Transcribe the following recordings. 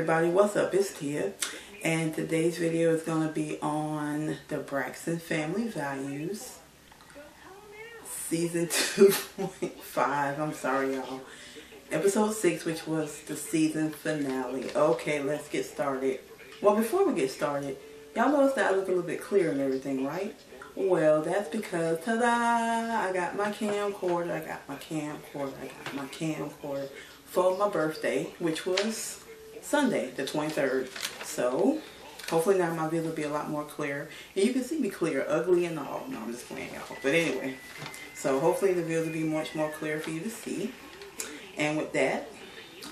everybody, what's up? It's Tia, and today's video is going to be on the Braxton Family Values season 2.5. I'm sorry y'all, episode 6, which was the season finale. Okay, let's get started. Well, before we get started, y'all notice that I look a little bit clear and everything, right? Well, that's because, ta-da, I got my camcorder, for my birthday, which was Sunday, the 23rd. So, hopefully now my video will be a lot more clear. And you can see me clear, ugly and all. No, I'm just playing, y'all. But anyway, so hopefully the video will be much more clear for you to see. And with that,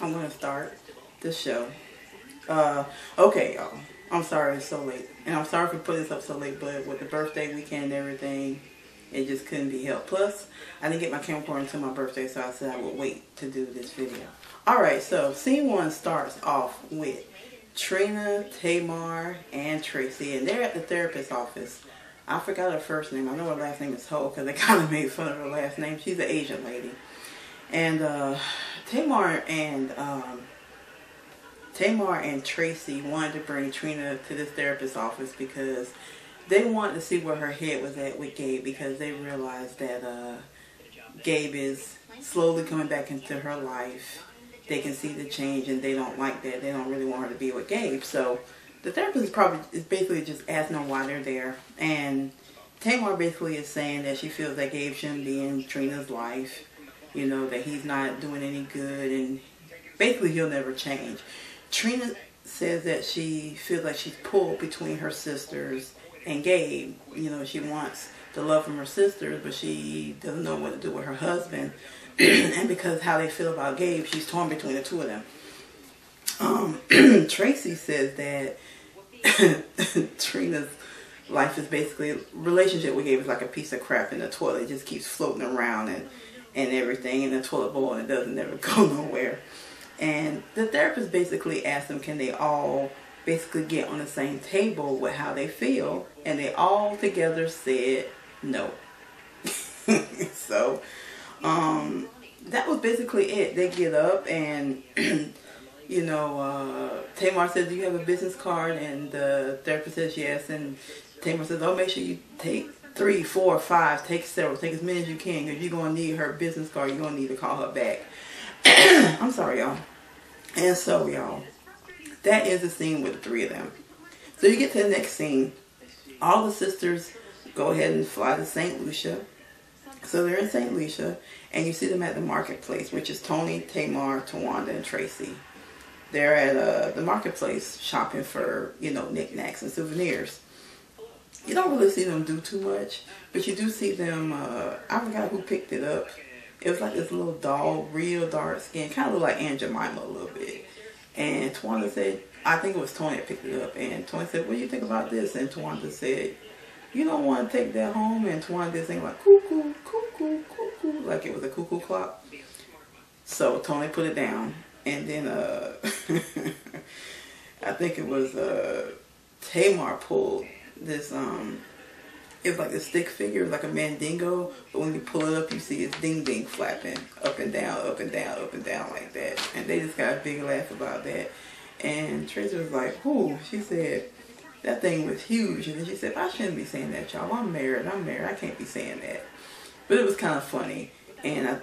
I'm going to start the show. Okay, y'all. I'm sorry it's so late. And I'm sorry for putting this up so late, but with the birthday weekend and everything, it just couldn't be helped. Plus, I didn't get my camcorder until my birthday, so I said I would wait to do this video. Alright, so scene 1 starts off with Trina, Tamar, and Tracy. And they're at the therapist's office. I forgot her first name. I know her last name is Ho, because they kind of made fun of her last name. She's an Asian lady. And Tamar and Tracy wanted to bring Trina to this therapist's office because they wanted to see where her head was at with Gabe, because they realized that Gabe is slowly coming back into her life. They can see the change and they don't like that. They don't really want her to be with Gabe. So the therapist is basically just asking them why they're there. And Tamar basically is saying that she feels that Gabe shouldn't be in Trina's life. You know, that he's not doing any good and basically he'll never change. Trina says that she feels like she's pulled between her sisters and Gabe. You know, she wants the love from her sisters, but she doesn't know what to do with her husband. And because how they feel about Gabe, she's torn between the two of them. Tracy says that Trina's life is basically, relationship with Gabe is like a piece of crap in the toilet. It just keeps floating around and everything in the toilet bowl, and it doesn't never go nowhere. And the therapist basically asked them, can they all basically get on the same table with how they feel? And they all together said no. So, that was basically it. They get up and, you know, Tamar says, do you have a business card? And the therapist says yes. And Tamar says, oh, make sure you take 3, 4, 5, take several, take as many as you can, because you're going to need her business card. You're going to need to call her back. I'm sorry, y'all. And so, y'all, that is the scene with the 3 of them. So you get to the next scene. All the sisters go ahead and fly to St. Lucia. So they're in St. Lucia, and you see them at the marketplace, which is Tony, Tamar, Tawanda, and Tracy. They're at the marketplace shopping for, you know, knickknacks and souvenirs. You don't really see them do too much, but you do see them, I forgot who picked it up. It was like this little doll, real dark skin, kind of looked like Aunt Jemima a little bit. And Tawanda said, I think it was Tony that picked it up, and Tony said, what do you think about this? And Tawanda said, you don't want to take that home? And Tawanda did sing like cuckoo, cuckoo, cuckoo, like it was a cuckoo clock. So Tony put it down, and then I think it was Tamar pulled this it was like a stick figure, it was like a mandingo, but when you pull it up you see it's ding ding flapping up and down, up and down, up and down like that. And they just got a big laugh about that. And Tracy was like, ooh, she said that thing was huge. And then she said, I shouldn't be saying that, y'all. I'm married, I can't be saying that. But it was kind of funny, and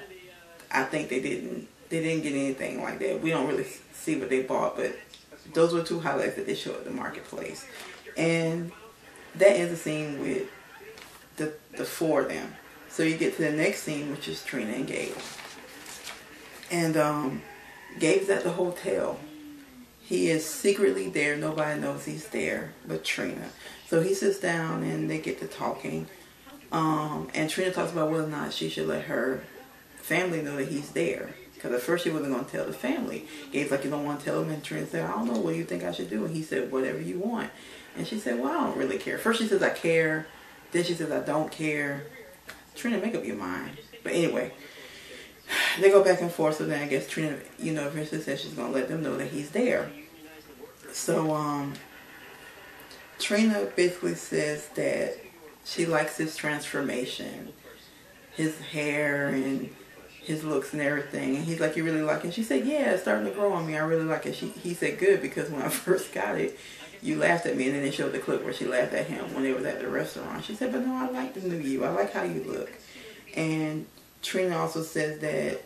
I think they didn't get anything like that. We don't really see what they bought, but those were 2 highlights that they showed at the marketplace. And that is a scene with the 4 of them. So you get to the next scene, which is Trina and Gabe. And Gabe's at the hotel. He is secretly there. Nobody knows he's there but Trina. So he sits down and they get to talking. And Trina talks about whether or not she should let her family know that he's there. Because at first she wasn't going to tell the family. Gabe's like, you don't want to tell them? And Trina said, I don't know, what do you think I should do? And he said, whatever you want. And she said, well, I don't really care. First she says, I care. Then she says, I don't care. Trina, make up your mind. But anyway, they go back and forth. So then I guess Trina, you know, eventually says she's going to let them know that he's there. So, Trina basically says that she likes his transformation. His hair and his looks and everything. And he's like, you really like it? She said, yeah, it's starting to grow on me. I really like it. He said, good, because when I first got it, you laughed at me. And then they showed the clip where she laughed at him when they was at the restaurant. She said, but no, I like the new you. I like how you look. And Trina also says that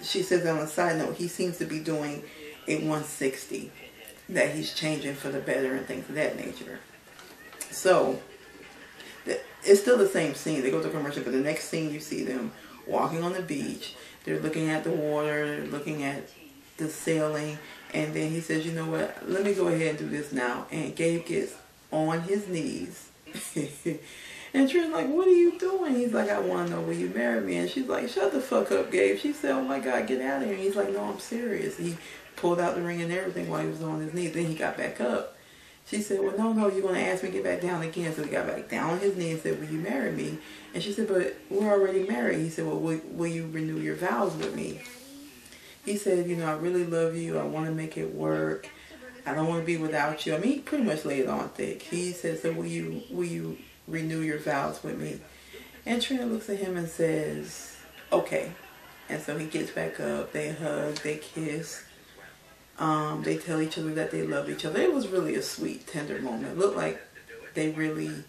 she says on a side note, he seems to be doing a 160, that he's changing for the better and things of that nature. So it's still the same scene. They go to commercial, but the next scene you see them walking on the beach. They're looking at the water, they're looking at the sailing, and then he says, you know what, let me go ahead and do this now. And Gabe gets on his knees. And Trina's like, what are you doing? He's like, I want to know, will you marry me? And she's like, shut the fuck up, Gabe. She said, oh my God, get out of here. And he's like, no, I'm serious. He pulled out the ring and everything while he was on his knees. Then he got back up. She said, well, no, you're going to ask me to get back down again. So he got back down on his knee and said, will you marry me? And she said, but we're already married. He said, well, will you renew your vows with me? He said, you know, I really love you. I want to make it work. I don't want to be without you. I mean, he pretty much laid it on thick. He said, so will you renew your vows with me? And Trina looks at him and says, okay. And so he gets back up. They hug. They kiss. They tell each other that they love each other. It was really a sweet, tender moment. It looked like they really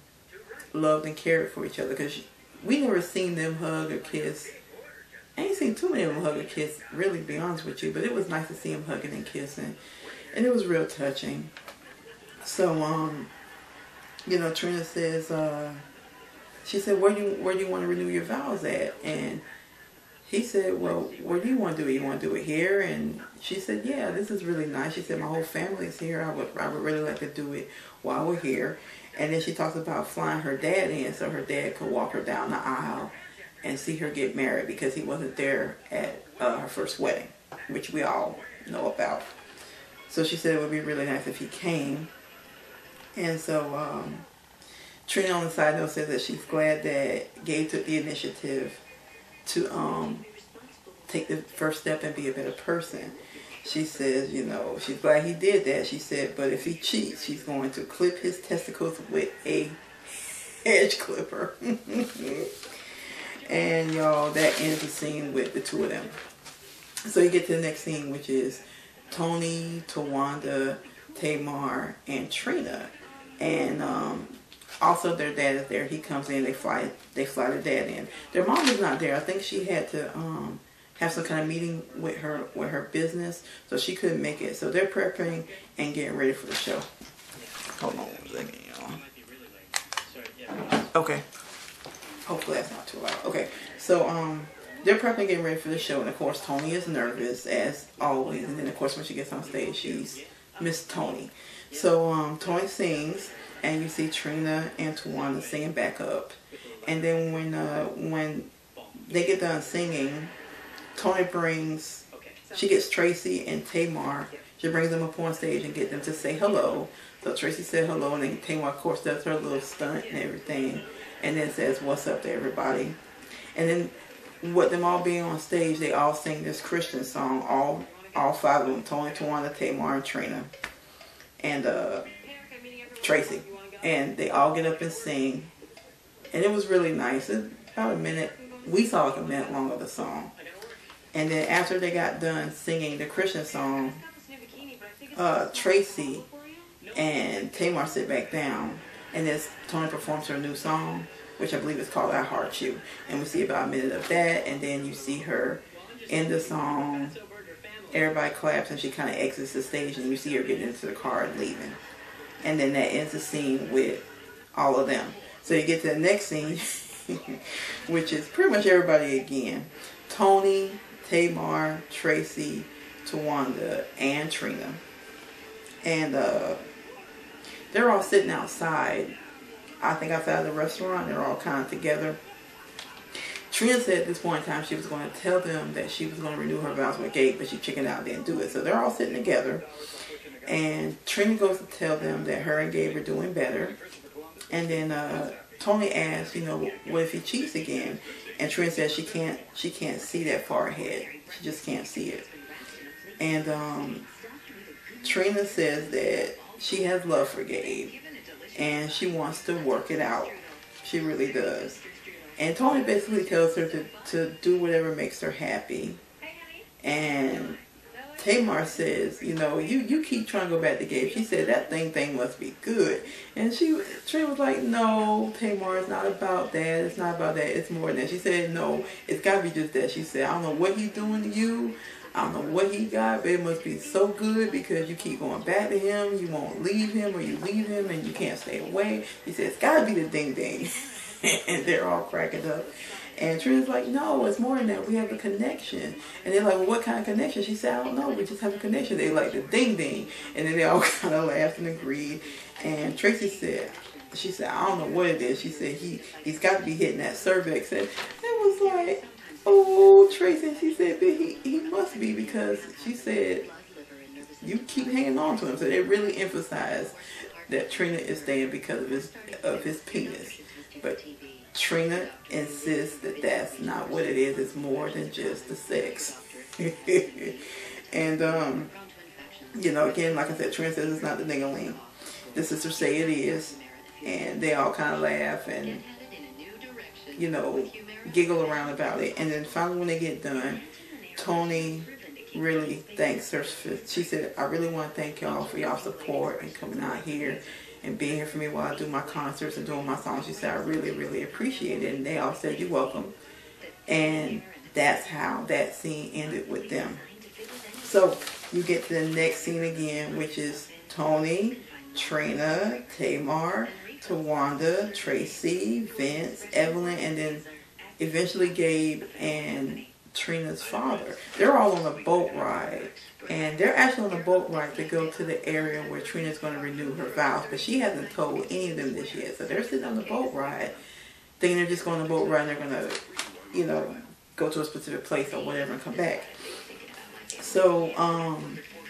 loved and cared for each other, because we never seen them hug or kiss. I ain't seen too many of them hug or kiss, really, to be honest with you. But it was nice to see them hugging and kissing. And it was real touching. So, you know, Trina says, she said, where do you want to renew your vows at? And he said, well, where do you want to do it? You want to do it here? And she said, yeah, this is really nice. She said, my whole family is here. I would really like to do it while we're here. And then she talks about flying her dad in so her dad could walk her down the aisle and see her get married, because he wasn't there at her first wedding, which we all know about. So she said it would be really nice if he came. And so Trina on the side note says that she's glad that Gabe took the initiative to take the first step and be a better person. She says, you know, she's glad he did that. She said, but if he cheats, she's going to clip his testicles with a edge clipper. And y'all, that ends the scene with the two of them. So you get to the next scene, which is Tony, Tawanda, Tamar, and Trina. And also their dad is there. He comes in, they fly their dad in. Their mom is not there. I think she had to have some kind of meeting with her business, so she couldn't make it. So they're prepping and getting ready for the show. Hold on one second, y'all. Okay. Hopefully that's not too loud. Okay. So they're prepping and getting ready for the show, and of course Tony is nervous as always. And then of course when she gets on stage, she's Miss Tony. So Tony sings, and you see Trina and Tawanda singing back up. And then when they get done singing, she gets Tracy and Tamar. She brings them up on stage and get them to say hello. So Tracy said hello, and then Tamar, of course, does her little stunt and everything, and then says, what's up to everybody. And then with them all being on stage, they all sing this Christian song, all five of them, Tony, Tawanda, Tamar, and Trina, and Tracy. And they all get up and sing. And it was really nice. It's about a minute. We saw like a minute long of the song. And then after they got done singing the Christian song, Tracy and Tamar sit back down. And then Tony performs her new song, which I believe is called I Heart You. And we see about a minute of that. And then you see her in the song. Everybody claps and she kind of exits the stage. And you see her getting into the car and leaving. And then that ends the scene with all of them. So you get to the next scene, which is pretty much everybody again. Tony, Tamar, Tracy, Tawanda, and Trina. And they're all sitting outside. I think outside the restaurant. They're all kind of together. Trina said at this point in time she was going to tell them that she was going to renew her vows with Gabe, but she chickened out and didn't do it. So they're all sitting together. And Trina goes to tell them that her and Gabe are doing better. And then Tony asks, you know, what if he cheats again? And Trina says she can't see that far ahead. She just can't see it. And Trina says that she has love for Gabe and she wants to work it out. She really does. And Tony basically tells her to do whatever makes her happy. And Tamar says, you know, you keep trying to go back to Gabe. She said, that thing must be good. And Trina was like, no, Tamar, it's not about that. It's not about that. It's more than that. She said, no, it's got to be just that. She said, I don't know what he's doing to you. I don't know what he got, but it must be so good because you keep going back to him. You won't leave him, or you leave him and you can't stay away. She said, it's got to be the ding ding. And they're all cracking up. And Trina's like, no, it's more than that. We have a connection. And they're like, well, what kind of connection? She said, I don't know. We just have a connection. They like the ding ding. And then they all kind of laughed and agreed. And Tracy said, she said, I don't know what it is. She said, he's got to be hitting that cervix. And it was like, oh, Tracy. And she said, but he must be, because she said, you keep hanging on to him. So they really emphasized that Trina is staying because of his penis. But Trina insists that that's not what it is. It's more than just the sex. And, you know, again, like I said, Trina says it's not the ding-a-ling. The sisters say it is. And they all kind of laugh and, you know, giggle around about it. And then finally when they get done, Tony really thanks her. She said, I really want to thank y'all for y'all support and coming out here and being here for me while I do my concerts and doing my songs. She said, I really, really appreciate it. And they all said, you're welcome. And that's how that scene ended with them. So you get to the next scene again, which is Tony, Trina, Tamar, Tawanda, Tracy, Vince, Evelyn, and then eventually Gabe and Trina's father. They're all on a boat ride. And they're actually on a boat ride to go to the area where Trina's going to renew her vows. But she hasn't told any of them this yet. So they're sitting on the boat ride, thinking they're just going on the boat ride and they're going to, you know, go to a specific place or whatever and come back. So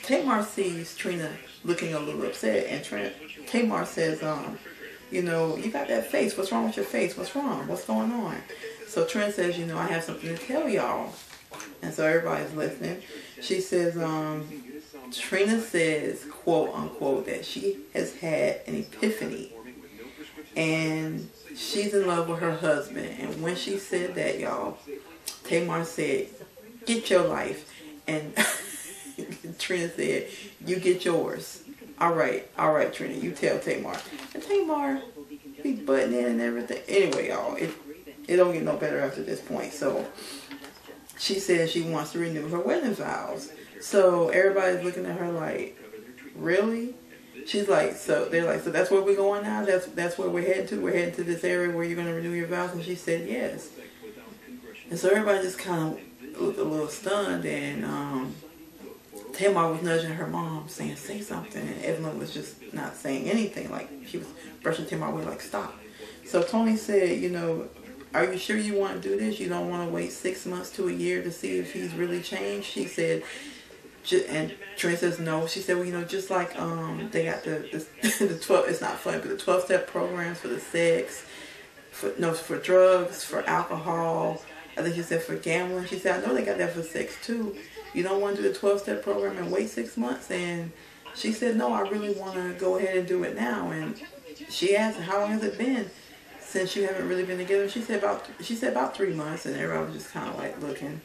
Tamar sees Trina looking a little upset. And Tamar says, you know, you got that face. What's wrong with your face? What's wrong? What's going on? So Trina says, you know, I have something to tell y'all. And so everybody's listening. She says, Trina says, quote unquote, that she has had an epiphany. And she's in love with her husband. And when she said that, y'all, Tamar said, get your life. And Trina said, you get yours. All right, Trina, you tell Tamar. And Tamar be butting in and everything. Anyway, y'all, it don't get no better after this point. So she says she wants to renew her wedding vows. So everybody's looking at her like, really? She's like, so they're like, so that's where we're going now? That's where we're heading to? We're heading to this area where you're going to renew your vows? And she said, yes. And so everybody just kind of looked a little stunned. And Tamar was nudging her mom, saying, say something. And Evelyn was just not saying anything. Like, she was brushing Tamar away, like, stop. So Tony said, you know, are you sure you want to do this? You don't want to wait 6 months to a year to see if he's really changed? She said, and Trina says no. She said, well, you know, just like they got the 12, it's not funny, but the 12-step programs for the sex, for drugs, for alcohol. I think she said for gambling. She said, I know they got that for sex too. You don't want to do the 12-step program and wait 6 months? And she said, no, I really want to go ahead and do it now. And she asked, how long has it been since you haven't really been together? She said about 3 months. And everybody was just kind of like looking.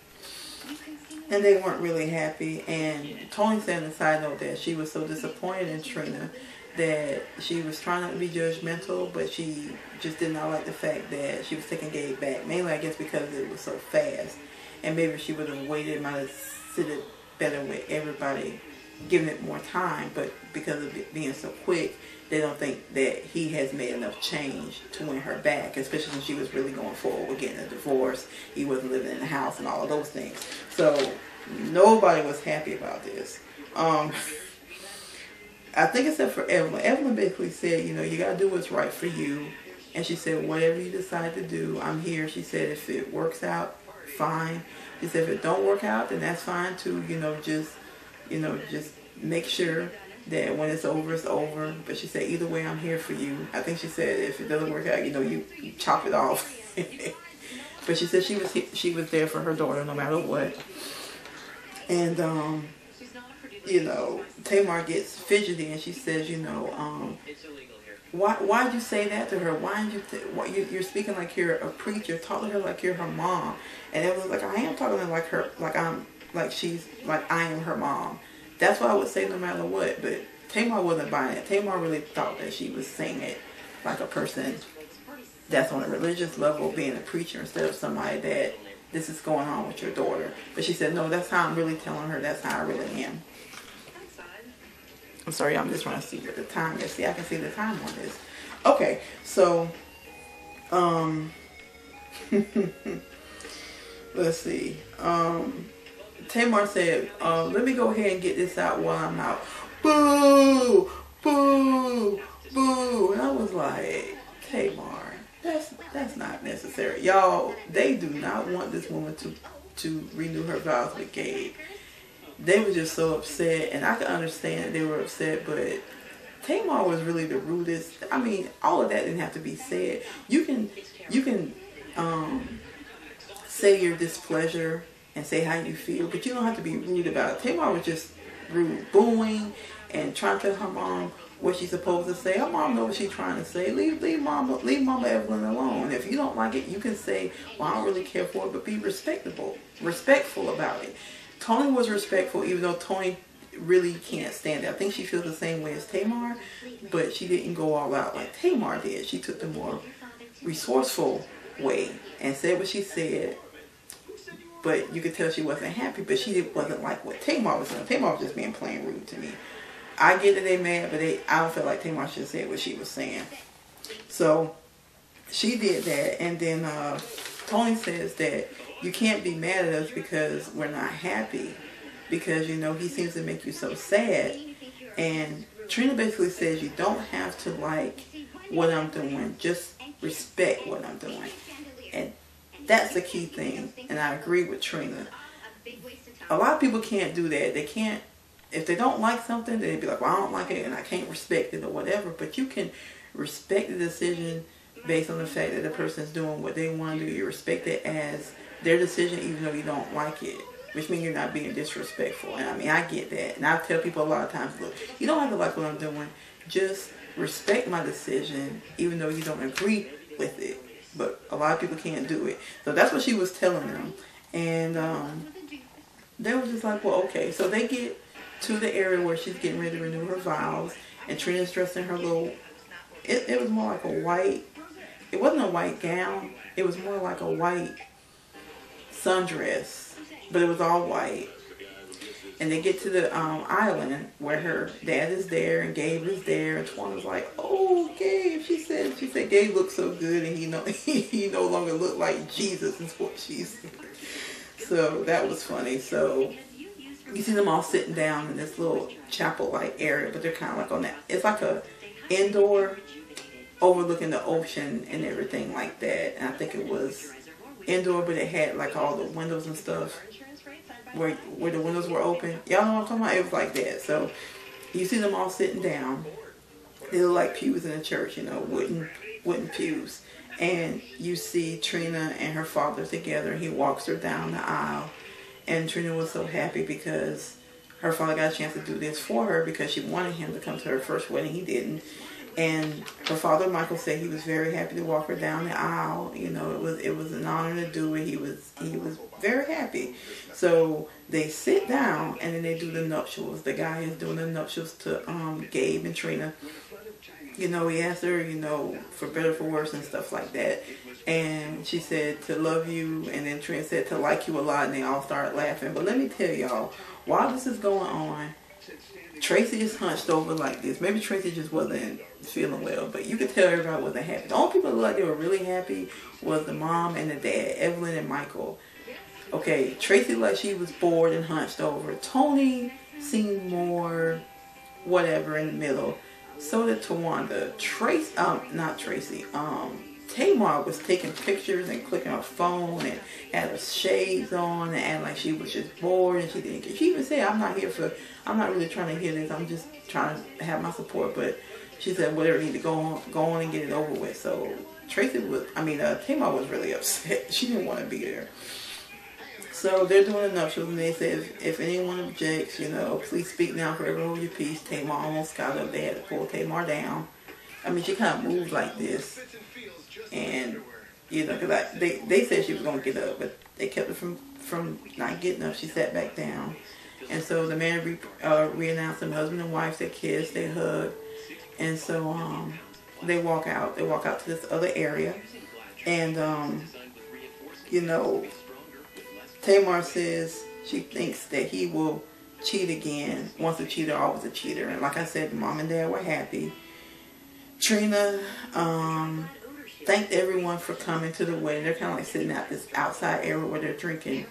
And they weren't really happy. And Tony said on the side note that she was so disappointed in Trina that she was trying not to be judgmental, but she just did not like the fact that she was taking Gabe back. Mainly, I guess, because it was so fast. And maybe if she would have waited, might have suited better with everybody, giving it more time. But because of it being so quick, they don't think that he has made enough change to win her back, especially since she was really going forward with getting a divorce. He wasn't living in the house and all of those things. So nobody was happy about this. I think except for Evelyn. Evelyn basically said, you know, you got to do what's right for you. And she said, whatever you decide to do, I'm here. She said, if it works out, fine. She said, if it don't work out, then that's fine too. Just make sure that when it's over, it's over. But she said, either way, I'm here for you. I think she said, if it doesn't work out, you chop it off. But she said she was there for her daughter no matter what. And Tamar gets fidgety and she says, why'd you say that to her? Why did you you're speaking like you're a preacher? Talk to her like you're her mom. And it was like, I am talking to her like her, like I am her mom. That's what I would say no matter what. But Tamar wasn't buying it. Tamar really thought that she was saying it like a person that's on a religious level, being a preacher, instead of somebody that this is going on with your daughter. But she said, no, that's how I'm really telling her. That's how I really am. I'm sorry, I'm just trying to see what the time is. See, I can see the time on this. Okay, so, let's see. Tamar said, let me go ahead and get this out while I'm out. Boo! Boo! Boo! And I was like, Tamar, that's not necessary. Y'all, they do not want this woman to renew her vows with Gabe. They were just so upset, and I can understand that they were upset, but Tamar was really the rudest. I mean, all of that didn't have to be said. You can say your displeasure and say how you feel, but you don't have to be rude about it. Tamar was just rude, booing and trying to tell her mom what she's supposed to say. Her mom knows what she's trying to say. Leave Mama Evelyn alone. If you don't like it, you can say, well, I don't really care for it, but be respectful about it. Tony was respectful, even though Tony really can't stand it. I think she feels the same way as Tamar, but she didn't go all out like Tamar did. She took the more resourceful way and said what she said, but you could tell she wasn't happy, but she wasn't like what Tamar was doing. Tamar was just being plain rude to me. I get that they mad, but I don't feel like Tamar should have said what she was saying. So she did that, and then Tony says that you can't be mad at us because we're not happy, because, you know, he seems to make you so sad. And Trina basically says you don't have to like what I'm doing, just respect what I'm doing. And that's the key thing, and I agree with Trina. A lot of people can't do that. They can't, if they don't like something, they'd be like, well, I don't like it and I can't respect it or whatever. But you can respect the decision based on the fact that the person's doing what they want to do. You respect it as their decision even though you don't like it, which means you're not being disrespectful. And I mean, I get that. And I tell people a lot of times, look, you don't have to like what I'm doing. Just respect my decision even though you don't agree with it. But a lot of people can't do it. So that's what she was telling them. And they were just like, well, okay. So they get to the area where she's getting ready to renew her vows. And Trina's dressed in her little, it was more like a white, it wasn't a white gown. It was more like a white sundress. But it was all white. And they get to the island where her dad is there and Gabe is there. And Twan was like, "Oh, Gabe," she said, "Gabe looks so good, and he no longer looked like Jesus," is what she said. So that was funny. So you see them all sitting down in this little chapel-like area, but they're kind of like on that. It's like a indoor overlooking the ocean and everything like that. And I think it was indoor, but it had like all the windows and stuff. Where the windows were open. Y'all know what I'm talking about? It was like that. So you see them all sitting down. They look like pews in a church, you know, wooden pews. And you see Trina and her father together. He walks her down the aisle. And Trina was so happy because her father got a chance to do this for her because she wanted him to come to her first wedding. He didn't. And her father, Michael, said he was very happy to walk her down the aisle. You know, it was an honor to do it. He was very happy. So they sit down and then they do the nuptials. The guy is doing the nuptials to Gabe and Trina. You know, he asked her, you know, for better, for worse and stuff like that. And she said to love you, and then Trina said to like you a lot, and they all started laughing. But let me tell y'all, while this is going on, Tracy is hunched over like this. Maybe Tracy just wasn't feeling well, but you could tell everybody wasn't happy. The only people that looked like they were really happy was the mom and the dad, Evelyn and Michael. Okay, Tracy looked like she was bored and hunched over. Tony seemed more whatever in the middle. So did Tawanda. Tamar was taking pictures and clicking her phone and had her shades on and acting like she was just bored and she didn't care. She even said, I'm not really trying to hear this. I'm just trying to have my support. But she said, whatever, need to go on and get it over with. So Tamar was really upset. She didn't want to be there. So they're doing the nuptials, and they said, if anyone objects, you know, please speak now, forever hold your peace. Tamar almost got up. They had to pull Tamar down. I mean, she kind of moved like this. And, you know, because they said she was going to get up, but they kept her from not getting up. She sat back down. And so the man re-announced them, husband and wife, they kiss, they hug. And so they walk out. They walk out to this other area. And, you know, Tamar says she thinks that he will cheat again. Once a cheater, always a cheater. And like I said, mom and dad were happy. Trina thanked everyone for coming to the wedding. They're kind of like sitting at this outside area where they're drinking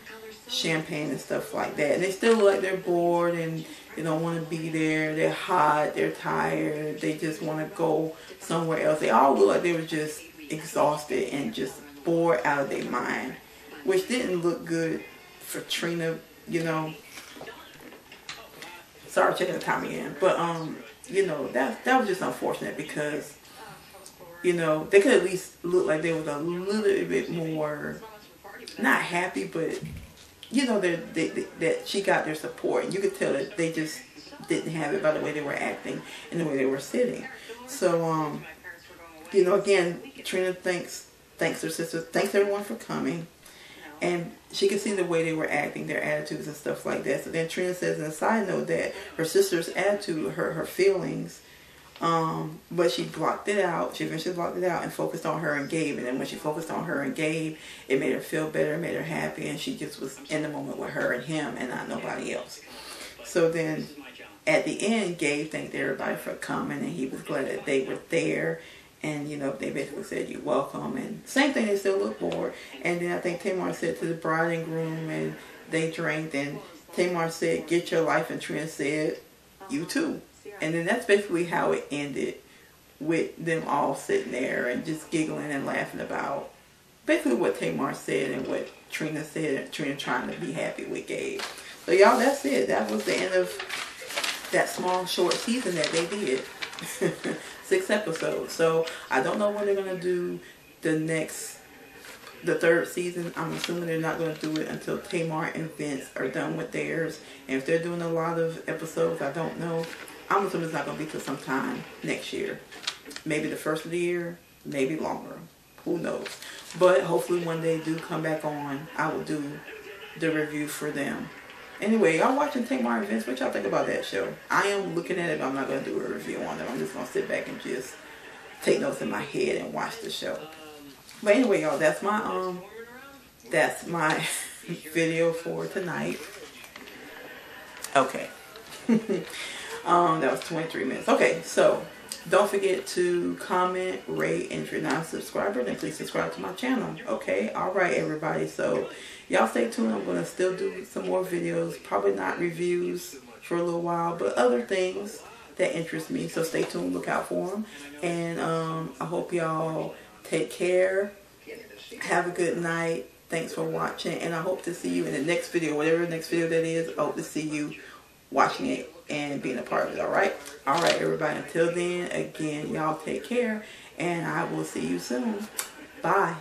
champagne and stuff like that. And they still look like they're bored and they don't want to be there. They're hot. They're tired. They just want to go somewhere else. They all look like they were just exhausted and just bored out of their mind, which didn't look good for Trina, you know. Sorry, checking the time again. But, you know, that was just unfortunate because, you know, they could at least look like they was a little bit more, not happy, but, you know, that she got their support. And you could tell that they just didn't have it by the way they were acting and the way they were sitting. So, you know, again, Trina thanks her sister, thanks everyone for coming. And she could see the way they were acting, their attitudes and stuff like that. So then Trina says in a side note that her sister's attitude hurt her feelings. But she blocked it out. She eventually blocked it out and focused on her and Gabe. And then when she focused on her and Gabe, it made her feel better, it made her happy. And she just was in the moment with her and him and not nobody else. So then at the end, Gabe thanked everybody for coming. And he was glad that they were there. And, you know, they basically said, you're welcome. And same thing, they still look bored. And then I think Tamar said to the bride and groom, and they drank. And Tamar said, get your life. And Trina said, you too. And then that's basically how it ended, with them all sitting there and just giggling and laughing about basically what Tamar said and what Trina said. And Trina trying to be happy with Gabe. So, y'all, that's it. That was the end of that small, short season that they did. 6 episodes. So I don't know when they're going to do the third season. I'm assuming they're not going to do it until Tamar and Vince are done with theirs. And if they're doing a lot of episodes, I don't know. I'm assuming it's not going to be till sometime next year. Maybe the first of the year, maybe longer. Who knows? But hopefully when they do come back on, I will do the review for them. Anyway, y'all watching Tamar and Vince. What y'all think about that show? I am looking at it, but I'm not going to do a review on them. I'm just going to sit back and just take notes in my head and watch the show. But anyway, y'all, that's my video for tonight. Okay. That was 23 minutes. Okay, so don't forget to comment, rate, and if you're not a subscriber, then please subscribe to my channel. Okay, all right, everybody. So y'all stay tuned. I'm going to still do some more videos. Probably not reviews for a little while, but other things that interest me. So stay tuned. Look out for them. And I hope y'all take care. Have a good night. Thanks for watching. And I hope to see you in the next video. Whatever the next video that is, I hope to see you watching it and being a part of it. Alright? Alright, everybody. Until then, again, y'all take care. And I will see you soon. Bye.